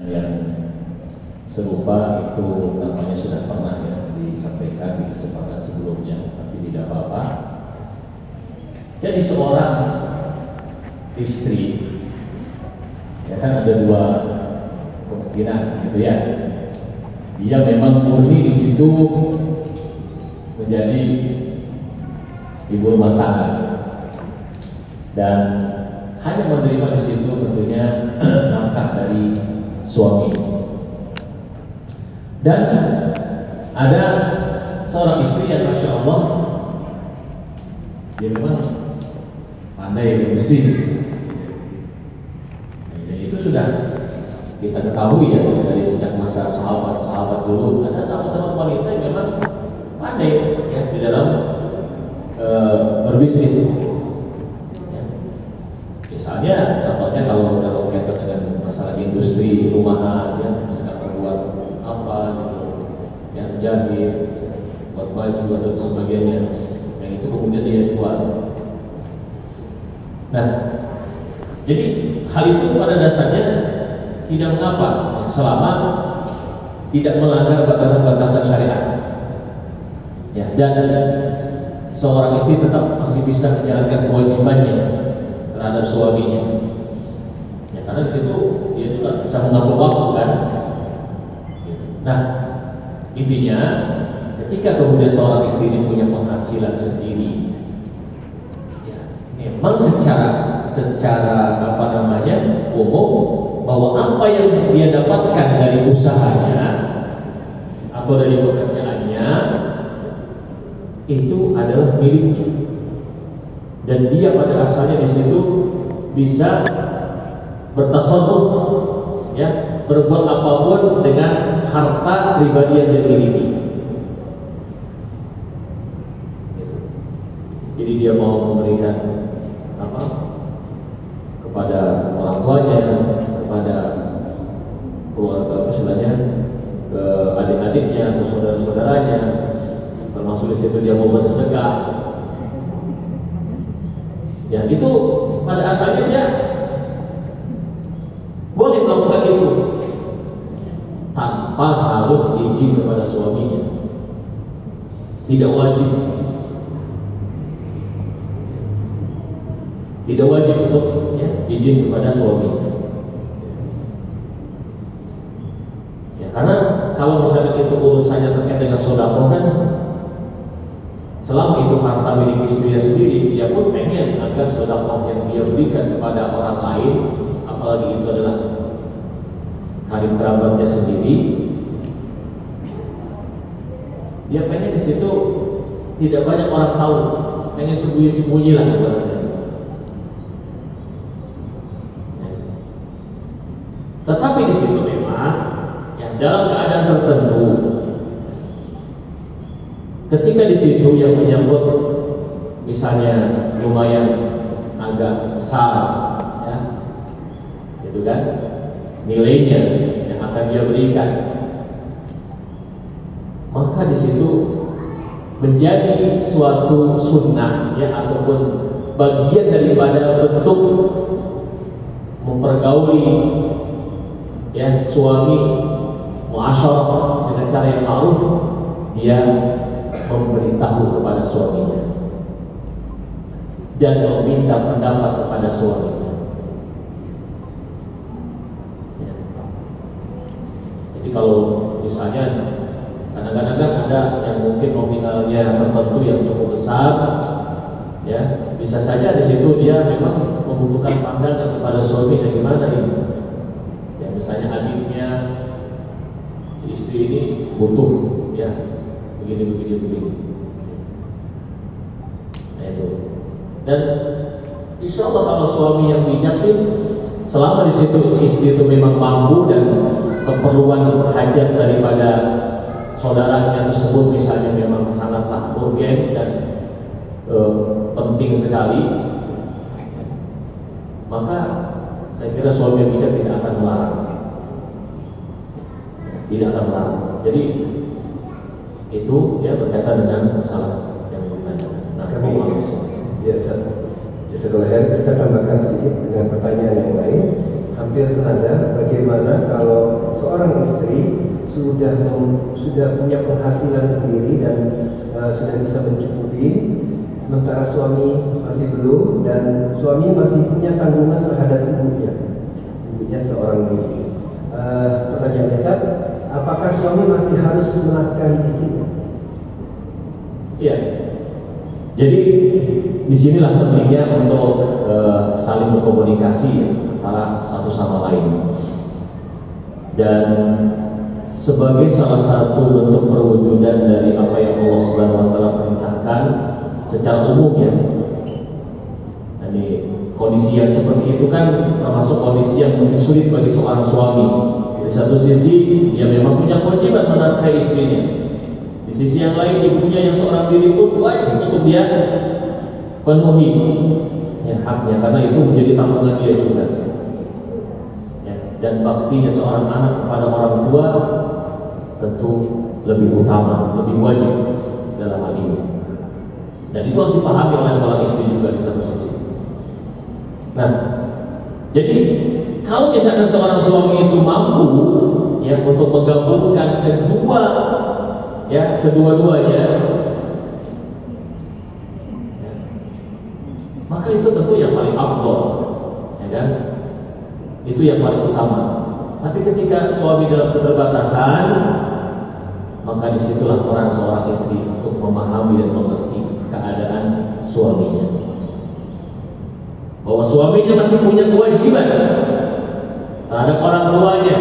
yang serupa itu namanya sudah pernah ya disampaikan di kesempatan sebelumnya, tapi tidak apa-apa. Jadi seorang istri, ya kan ada dua kemungkinan gitu ya. Dia memang murni di situ menjadi ibu rumah tangga dan hanya menerima di situ tentunya nafkah dari suami. Dan ada seorang istri yang masya Allah dia memang pandai berbisnis. Dan itu sudah kita ketahui ya dari sejak masa sahabat dulu, ada sahabat wanita yang memang pandai ya di dalam berbisnis. Ya. Misalnya contohnya kalau kaitan dengan masalah industri rumahan ya, misalnya membuat apa gitu, yang jahit, buat baju atau sebagainya, yang itu kemudian dia jual. Nah, jadi hal itu pada dasarnya tidak mengapa selama tidak melanggar batasan-batasan syariat. Ya, dan seorang istri tetap masih bisa menjalankan kewajibannya terhadap suaminya. Ya, karena di situ dia juga bisa mengatur waktu kan. Nah, intinya ketika kemudian seorang istri ini punya penghasilan sendiri, ya, memang secara apa namanya umum bahwa apa yang dia dapatkan dari usahanya atau dari pekerjaannya itu adalah miliknya, dan dia pada asalnya di situ bisa bertasarruf, ya, berbuat apapun dengan harta pribadi yang dia miliki. Jadi dia mau memberikan apa kepada orang tuanya, kepada keluarga misalnya, ke adik-adiknya atau saudara-saudaranya, termasuk di situ dia mau bersedekah. Ya, itu pada asalnya dia boleh melakukan itu tanpa harus izin kepada suaminya. Tidak wajib. Tidak wajib untuk ya, izin kepada suaminya. Ya, karena kalau misalnya itu urusannya terkait dengan sedekah kan, selama itu harta milik istrinya sendiri, dia pun pengen agar sedekah yang dia berikan kepada orang lain, apalagi itu adalah karib kerabatnya sendiri, dia pengen di situ tidak banyak orang tahu, pengen sembunyi-sembunyi lah ibaratnya. Tetapi di situ memang yang dalam keadaan tertentu, ketika di situ yang menyambut misalnya lumayan agak besar, ya, gitu kan, nilainya yang akan dia berikan, maka di situ menjadi suatu sunnah, ya, ataupun bagian daripada bentuk mempergauli, ya, suami muasyarah dengan cara yang ma'ruf, dia memberitahu kepada suaminya dan meminta pendapat kepada suaminya. Ya. Jadi kalau misalnya kadang-kadang kan ada yang mungkin nominalnya tertentu yang cukup besar, ya, bisa saja di situ dia memang membutuhkan pandangan kepada suaminya gimana ini. Ya, misalnya adiknya si istri ini butuh, ya, begini. Nah itu. Dan insya Allah kalau suami yang bijak sih, selama di situ si istri itu memang mampu dan keperluan hajat daripada saudaranya tersebut misalnya memang sangatlah urgen dan penting sekali, maka saya kira suami yang bijak tidak akan melarang. Tidak akan melarang. Jadi itu ya berkaitan dengan masalah yang ditanyakan. Nah, kami setelah kita tambahkan sedikit dengan pertanyaan yang lain hampir senada. Bagaimana kalau seorang istri sudah punya penghasilan sendiri dan sudah bisa mencukupi, sementara suami masih belum, dan suami masih punya tanggungan terhadap ibunya seorang diri. Pertanyaan Ustaz, apakah suami masih harus menafkahi istrinya? Iya. Jadi disinilah pentingnya untuk saling berkomunikasi ya, antara satu sama lain. Dan sebagai salah satu bentuk perwujudan dari apa yang Allah Subhanahu wa taala perintahkan secara umum ya. Jadi kondisi yang seperti itu kan termasuk kondisi yang mungkin sulit bagi seorang suami. Di satu sisi dia memang punya kewajiban menafkahi istrinya. Di sisi yang lain ibunya yang seorang diri pun wajib untuk dia penuhi ya, haknya, karena itu menjadi tanggungan dia juga. Ya, dan baktinya seorang anak kepada orang tua tentu lebih utama, lebih wajib dalam hal ini. Dan itu harus dipahami oleh seorang istri juga di satu sisi. Nah, jadi kalau misalkan seorang suami itu mampu ya untuk menggabungkan kedua-duanya, ya, maka itu tentu yang paling afdol, ya kan? Itu yang paling utama. Tapi ketika suami dalam keterbatasan, maka disitulah peran seorang istri untuk memahami dan mengerti keadaan suaminya, bahwa suaminya masih punya kewajiban terhadap orang tuanya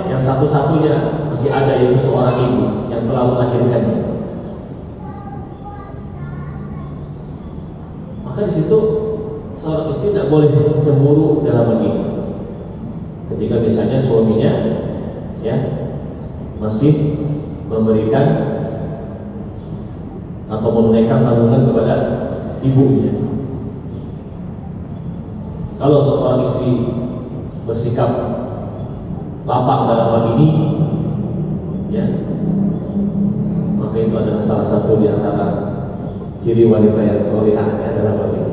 yang satu-satunya masih ada, yaitu seorang ibu yang telah melahirkannya. Maka di situ seorang istri tidak boleh cemburu dalam hal ini. Ketika misalnya suaminya ya masih memberikan atau menunaikan tanggungan kepada ibunya. Kalau seorang istri bersikap lapang dalam hal ini, ya, maka itu adalah salah satu di antara ciri wanita yang solehah ya, dalam hal ini.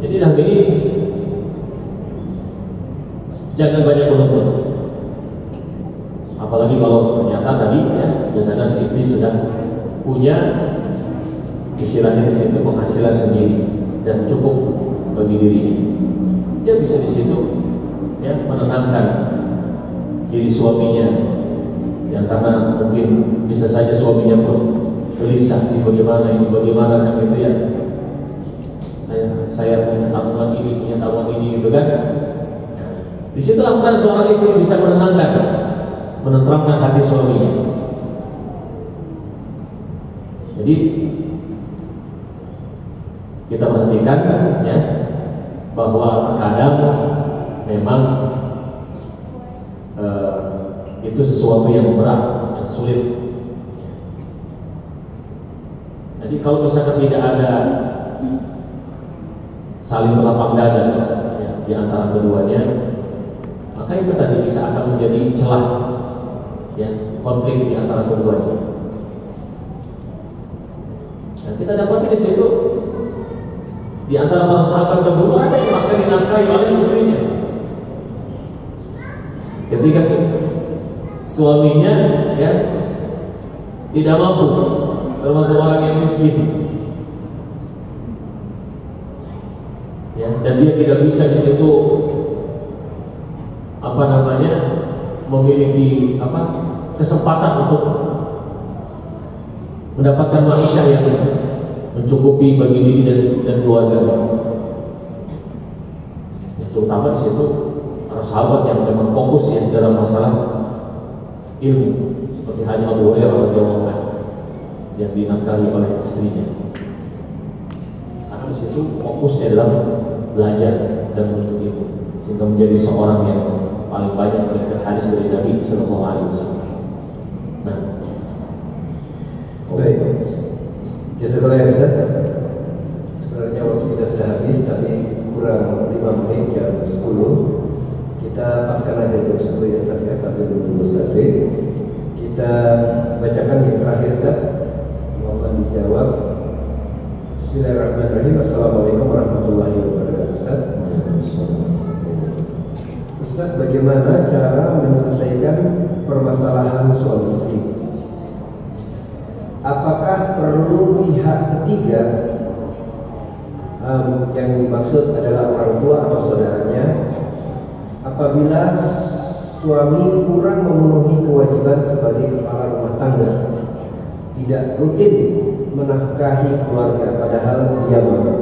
Jadi dalam ini jangan banyak menuntut, apalagi kalau ternyata tadi ya, biasanya si istri sudah punya istilahnya di situ penghasilan sendiri dan cukup bagi dirinya. Dia bisa di situ ya menenangkan diri suaminya, yang karena mungkin bisa saja suaminya pun gelisah ini bagaimana kan itu ya. Saya punya tabungan ini, punya tabungan ini gitu kan. Di situ lakukan seorang istri bisa menenteramkan hati suaminya. Jadi kita perhatikan ya bahwa terkadang memang itu sesuatu yang berat, yang sulit. Jadi kalau misalkan tidak ada saling berlapang dada ya, di antara keduanya, maka itu tadi bisa akan menjadi celah ya, konflik di antara keduanya. Dan kita dapati di situ di antara para sahabat dahulu ada yang bahkan dinafkahi oleh istrinya. Ketika suaminya ya tidak mampu, termasuk orang yang miskin, ya, dan dia tidak bisa di situ memiliki kesempatan untuk mendapatkan maisha yang mencukupi bagi diri dan keluarga. Yang terutama di situ para sahabat yang memang fokus ya dalam masalah ilmu, seperti hanya Abu Hurairah radhiyallahu anhu yang dinafkahi oleh istrinya. Karena di situ fokusnya dalam belajar dan menuntut ilmu, sehingga menjadi seorang yang paling banyak melihat hadis dari Nabi Sallallahu Alaihi Wasallam. Nah, baik. Jazakallah ya Ustaz. Sebenarnya waktu kita sudah habis, tapi kurang 5 menit, jam 10. Kita paskan aja jam 10 ya Ustaz ya, sambil menunggu Ustaz. Kita bacakan yang terakhir Ustaz. Mohon dijawab. Bismillahirrahmanirrahim. Assalamualaikum warahmatullahi wabarakatuh Ustaz. Ustaz, bagaimana cara menyelesaikan permasalahan suami istri? Apakah perlu pihak ketiga, yang dimaksud adalah orang tua atau saudaranya, apabila suami kurang memenuhi kewajiban sebagai kepala rumah tangga, tidak rutin menafkahi keluarga padahal dia mampu?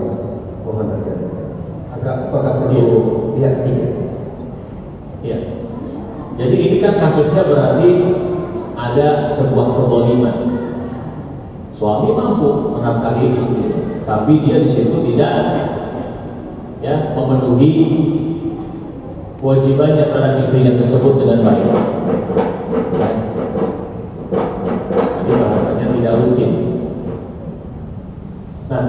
Mohon nasihat. Apakah perlu pihak ketiga? Ya. Jadi ini kan kasusnya berarti ada sebuah kezaliman. Suami mampu menafkahi istri, tapi dia di situ tidak memenuhi kewajibannya terhadap istrinya tersebut dengan baik. Jadi bahasanya tidak rutin. Nah,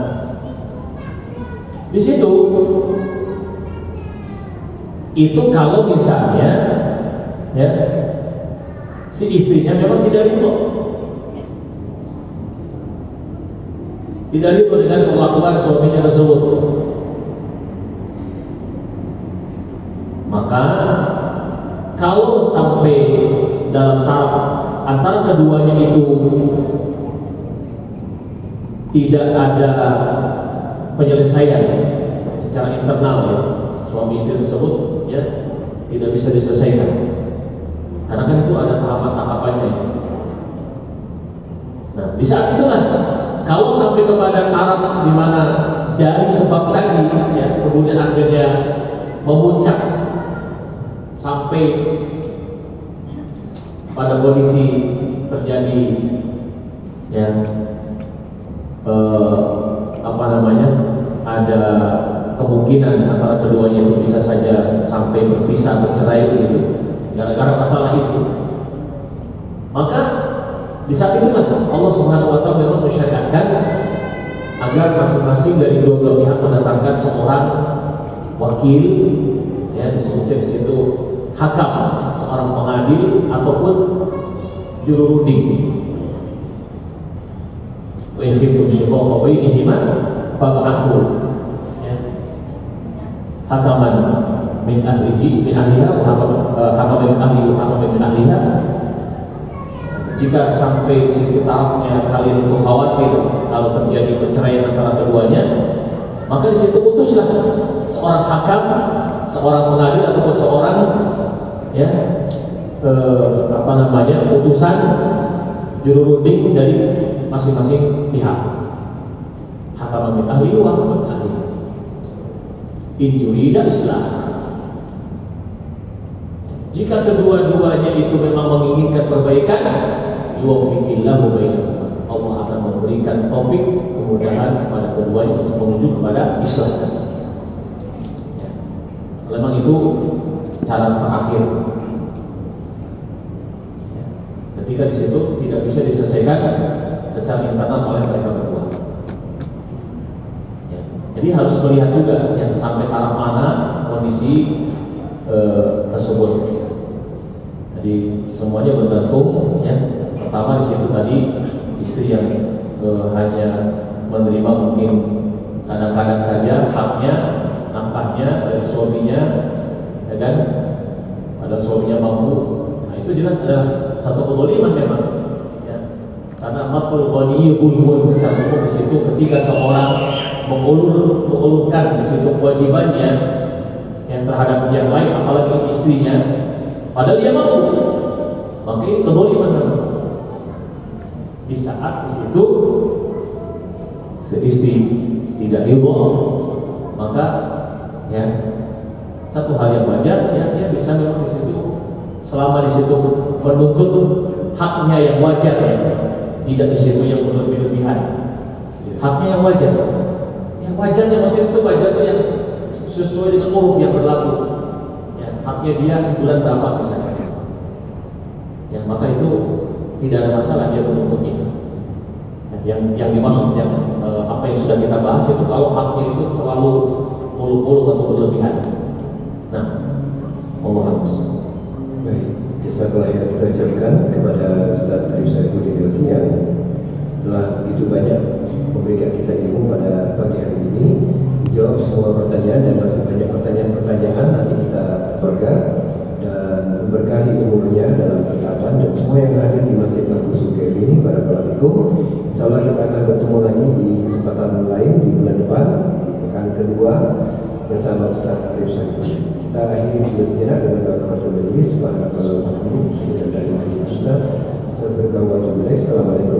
di situ itu kalau misalnya si istrinya memang tidak ridho dengan perlakuan suaminya tersebut, maka kalau sampai dalam tahap antara keduanya itu tidak ada penyelesaian secara internal, suami istri tersebut tidak bisa diselesaikan, karena kan itu ada tahapan-tahapannya. Nah, di saat itulah kalau sampai kepada taraf di mana dari sebab tadi kemudian akhirnya memuncak sampai pada kondisi terjadi ada kemungkinan antara keduanya itu bisa saja sampai berpisah, bercerai begitu gara-gara masalah itu, maka di saat itu kan Allah Subhanahu wa taala memang mensyariatkan agar masing-masing dari dua belah pihak mendatangkan seorang wakil, disebutnya di situ hakam, seorang pengadil ataupun jururuding. Wa in khiftum shiqaqa bainihima fab'athu hakaman min ahliha wa hakaman min ahlihi wa hakaman min ahliha. Jika sampai situ tarafnya kalian itu khawatir kalau terjadi perceraian antara keduanya, maka di situ utuslah seorang hakam, seorang pengadil ataupun seorang utusan jururuding dari masing-masing pihak. Hakam min ahli wa hakam min ahli. In yurida islah. Jika kedua-duanya itu memang menginginkan perbaikan, yuwaffiqillahu bainahuma, Allah akan memberikan taufik, kemudahan kepada keduanya untuk menuju kepada Islam. Memang itu cara terakhir. Ketika di situ tidak bisa diselesaikan secara internal oleh mereka berdua. Jadi harus melihat juga sampai taraf mana kondisi tersebut. Jadi semuanya bergantung. Pertama di situ tadi istri yang hanya menerima mungkin kadang-kadang saja haknya, nafkahnya dari suaminya, ada suaminya mampu. Nah, itu jelas adalah satu kezaliman memang. Karena matul ghaniyyu bulmun secara umum di situ ketika seorang mengulurkan di situ kewajibannya terhadap yang lain, apalagi istrinya, padahal dia mampu, maka ini kezaliman memang. Di saat di situ istri tidak ridho, maka satu hal yang wajar, dia bisa memang di situ selama di situ menuntut haknya yang wajar, tidak di situ yang berlebih-lebihan. Haknya yang wajar, wajarnya maksudnya itu wajar itu yang sesuai dengan uruf yang berlaku. Haknya dia sebulan berapa misalnya, maka itu tidak ada masalah dia menuntut itu. Yang dimaksud apa yang sudah kita bahas itu kalau haknya itu terlalu muluk-muluk atau berlebihan. Nah, Allah harus. Baik, jazakallah yang kita ucapkan kepada Ustaz Arif Saifuddin Ilsi yang telah begitu banyak memberikan kita ilmu pada pagi hari ini, menjawab semua pertanyaan dan masih banyak pertanyaan-pertanyaan nanti kita sorga. Insya Allah kita akan bertemu lagi di kesempatan lain di bulan depan di pekan kedua bersama Ustaz Arif Syakir. Kita akhiri dulu sejenak dengan doa kepada majelis. Subhanallah, Assalamualaikum warahmatullahi wabarakatuh.